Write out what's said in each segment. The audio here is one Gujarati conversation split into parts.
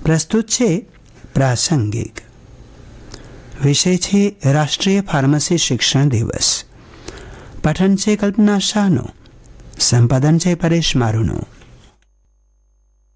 પ્રસ્તુત છે પ્રાસંગિક. વિષય છે રાષ્ટ્રીય ફાર્મસી શિક્ષણ દિવસ. પઠન છે કલ્પના શાહનું, સંપાદન છે પરેશ મારુનું.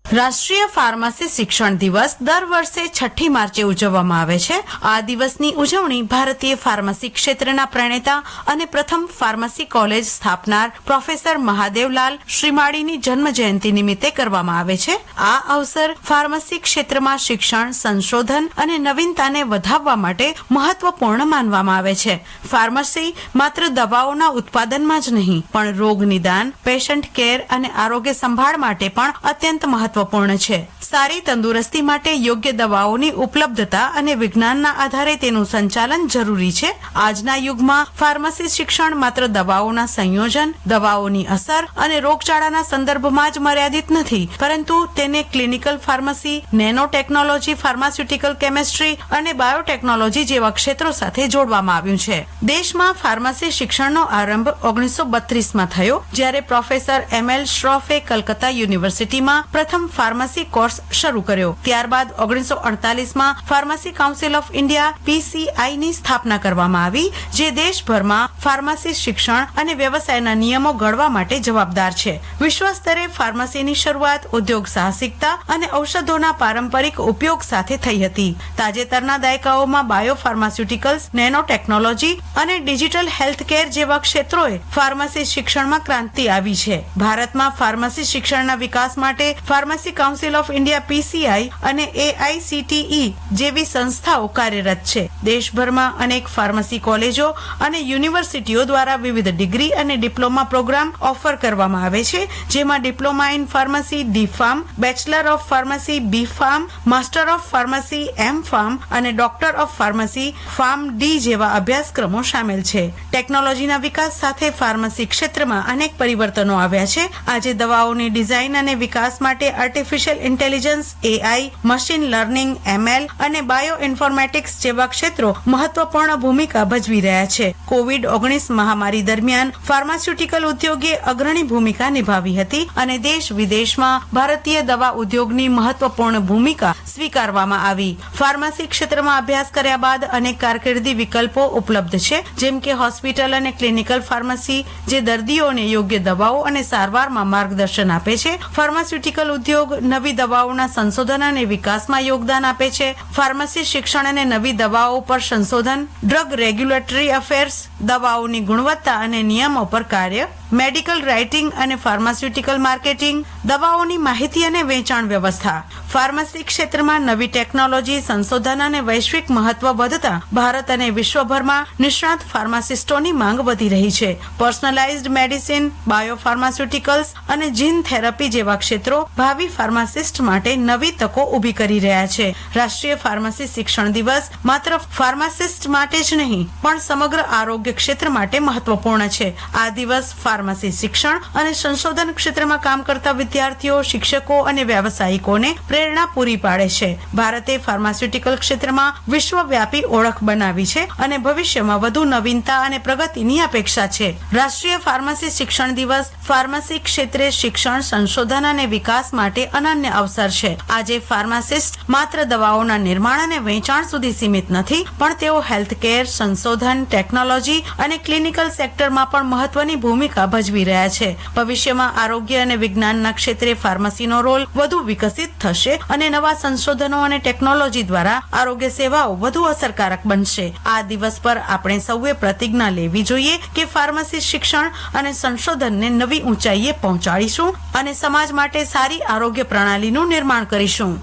રાષ્ટ્રીય ફાર્મસી શિક્ષણ દિવસ દર વર્ષે 6ઠી માર્ચે ઉજવવામાં આવે છે. આ દિવસની ઉજવણી ભારતીય ફાર્મસી ક્ષેત્રના પ્રણેતા અને પ્રથમ ફાર્મસી કોલેજ સ્થાપનાર પ્રોફેસર મહાદેવલાલ શ્રીમાળીની જન્મ જયંતિ નિમિત્તે કરવામાં આવે છે. આ અવસર ફાર્મસી ક્ષેત્રમાં શિક્ષણ, સંશોધન અને નવીનતાને વધારવા માટે મહત્વપૂર્ણ માનવામાં આવે છે. ફાર્મસી માત્ર દવાઓના ઉત્પાદનમાં જ નહીં, પણ રોગ નિદાન, પેશન્ટ કેર અને આરોગ્ય સંભાળ માટે પણ અત્યંત મહત્વપૂર્ણ છે. સારી તંદુરસ્તી માટે યોગ્ય દવાઓની ઉપલબ્ધતા અને વિજ્ઞાનના આધારે તેનું સંચાલન જરૂરી છે. આજના યુગમાં ફાર્મસી શિક્ષણ માત્ર દવાઓના સંયોજન, દવાઓની અસર અને રોગચાળાના સંદર્ભમાં જ મર્યાદિત નથી, પરંતુ તેને clinical pharmacy, nano technology, pharmaceutical chemistry અને બાયોટેકનોલોજી જેવા ક્ષેત્રો સાથે જોડવામાં આવ્યું છે. દેશમાં ફાર્મસી શિક્ષણનો આરંભ 1932માં થયો, જ્યારે પ્રોફેસર એમ.એલ. શ્રોફે કલકત્તા યુનિવર્સિટીમાં પ્રથમ ફાર્મસી કોર્સ શરૂ કર્યો. ત્યારબાદ 1948માં pharmacy council of India PCI ની સ્થાપના કરવામાં આવી, જે દેશભરમાં ફાર્મસી શિક્ષણ અને વ્યવસાયના નિયમો ઘડવા માટે જવાબદાર છે. વિશ્વ સ્તરે ફાર્મસીની શરૂઆત ઉદ્યોગ સાહસિકતા અને ઔષધોના પારંપરિક ઉપયોગ સાથે થઈ હતી. તાજેતરના દાયકાઓમાં બાયોફાર્માસ્યુટિકલ્સ, નેનો ટેકનોલોજી અને ડિજિટલ હેલ્થકેર જેવા ક્ષેત્રોએ ફાર્મસી શિક્ષણમાં ક્રાંતિ આવી છે. ભારતમાં ફાર્મસી શિક્ષણના વિકાસ માટે pharmacy council of India PCI અને AICTE જેવી સંસ્થાઓ કાર્યરત છે. દેશભરમાં અનેક ફાર્મસી કોલેજો અને યુનિવર્સિટીઓ દ્વારા વિવિધ ડિગ્રી અને ડિપ્લોમા પ્રોગ્રામ ઓફર કરવામાં આવે છે, જેમાં diploma in pharmacy DPharm, bachelor of pharmacy BPharm, master of pharmacy MPharm અને ડોક્ટર ઓફ ફાર્મસી PharmD જેવા અભ્યાસક્રમો સામેલ છે. ટેકનોલોજીના વિકાસ સાથે ફાર્મસી ક્ષેત્રમાં અનેક પરિવર્તનો આવ્યા છે. આજે દવાઓની ડિઝાઇન અને વિકાસ માટે artificial intelligence, AI, machine learning, ML અને બાયો ઇન્ફોર્મેટિક્સ જેવા ક્ષેત્રો મહત્વપૂર્ણ ભૂમિકા ભજવી રહ્યા છે. COVID-19 મહામારી દરમિયાન ફાર્માસ્યુટિકલ ઉદ્યોગે અગ્રણી ભૂમિકા નિભાવી હતી અને દેશ વિદેશમાં ભારતીય દવા ઉદ્યોગની મહત્વપૂર્ણ ભૂમિકા સ્વીકારવામાં આવી. ફાર્મસી ક્ષેત્રમાં અભ્યાસ કર્યા બાદ અનેક કારકિર્દી વિકલ્પો ઉપલબ્ધ છે, જેમ કે હોસ્પિટલ અને ક્લિનિકલ ફાર્મસી, જે દર્દીઓને યોગ્ય દવાઓ અને સારવારમાં માર્ગદર્શન આપે છે. ફાર્માસ્યુટિકલ ઉદ્યોગ નવી દવાઓના સંશોધન અને વિકાસમાં યોગદાન આપે છે. ફાર્મસી શિક્ષણ અને નવી દવાઓ પર સંશોધન, ડ્રગ રેગ્યુલેટરી અફેર્સ, દવાઓની ગુણવત્તા અને નિયમો પર કાર્ય, મેડિકલ રાઇટિંગ અને ફાર્માસ્યુટિકલ માર્કેટિંગ, દવાઓની માહિતી અને વેચાણ વ્યવસ્થા. ફાર્મસી ક્ષેત્રમાં નવી ટેકનોલોજી, સંશોધન અને વૈશ્વિક મહત્વ વધતા ભારત અને વિશ્વભરમાં નિષ્ણાત ફાર્માસિસ્ટોની માંગ વધી રહી છે. પર્સનલાઇઝ્ડ મેડિસિન, બાયોફાર્માસ્યુટિકલ્સ અને જીન થેરપી જેવા ક્ષેત્રો ભાવિ ફાર્માસિસ્ટ માટે નવી તકો ઊભી કરી રહ્યા છે. રાષ્ટ્રીય ફાર્મસી શિક્ષણ દિવસ માત્ર ફાર્માસિસ્ટ માટે જ નહીં, પણ સમગ્ર આરોગ્ય ક્ષેત્ર માટે મહત્વપૂર્ણ છે. આ દિવસ ફાર્મસી શિક્ષણ અને સંશોધન ક્ષેત્રમાં કામ કરતા વિદ્યાર્થીઓ, શિક્ષકો અને વ્યાવસાયિકોને પ્રેરણા પૂરી પાડે છે. ભારતે ફાર્માસ્યુટિકલ ક્ષેત્રમાં વિશ્વવ્યાપી ઓળખ બનાવી છે અને ભવિષ્યમાં વધુ નવીનતા અને પ્રગતિની અપેક્ષા છે. રાષ્ટ્રીય ફાર્મસી શિક્ષણ દિવસ ફાર્મસી ક્ષેત્રે શિક્ષણ, સંશોધન અને વિકાસ માટે અનન્ય અવસર છે. આજે ફાર્માસિસ્ટ માત્ર દવાઓના નિર્માણ અને વેચાણ સુધી સીમિત નથી, પણ તેઓ હેલ્થકેર, સંશોધન, ટેકનોલોજી અને ક્લિનિકલ સેક્ટરમાં પણ મહત્વની ભૂમિકા ભજવી રહ્યા છે. ભવિષ્યમાં આરોગ્ય અને વિજ્ઞાનના ક્ષેત્રે ફાર્મસીનો રોલ વધુ વિકસિત થશે અને નવા સંશોધનો અને ટેકનોલોજી દ્વારા આરોગ્ય સેવાઓ વધુ અસરકારક બનશે. આ દિવસ પર આપણે સૌએ પ્રતિજ્ઞા લેવી જોઈએ કે ફાર્મસી શિક્ષણ અને સંશોધનને નવી ઊંચાઈએ પહોંચાડીશું અને સમાજ માટે સારી આરોગ્ય પ્રણાલીનું નિર્માણ કરીશું.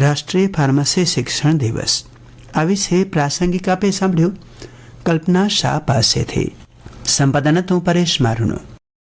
રાષ્ટ્રીય ફાર્મસી શિક્ષણ દિવસ આ વિશે પ્રાસંગિક આપે સાંભળ્યું કલ્પના શાહ પાસેથી. સંપાદન હતું પરેશ મારુનું.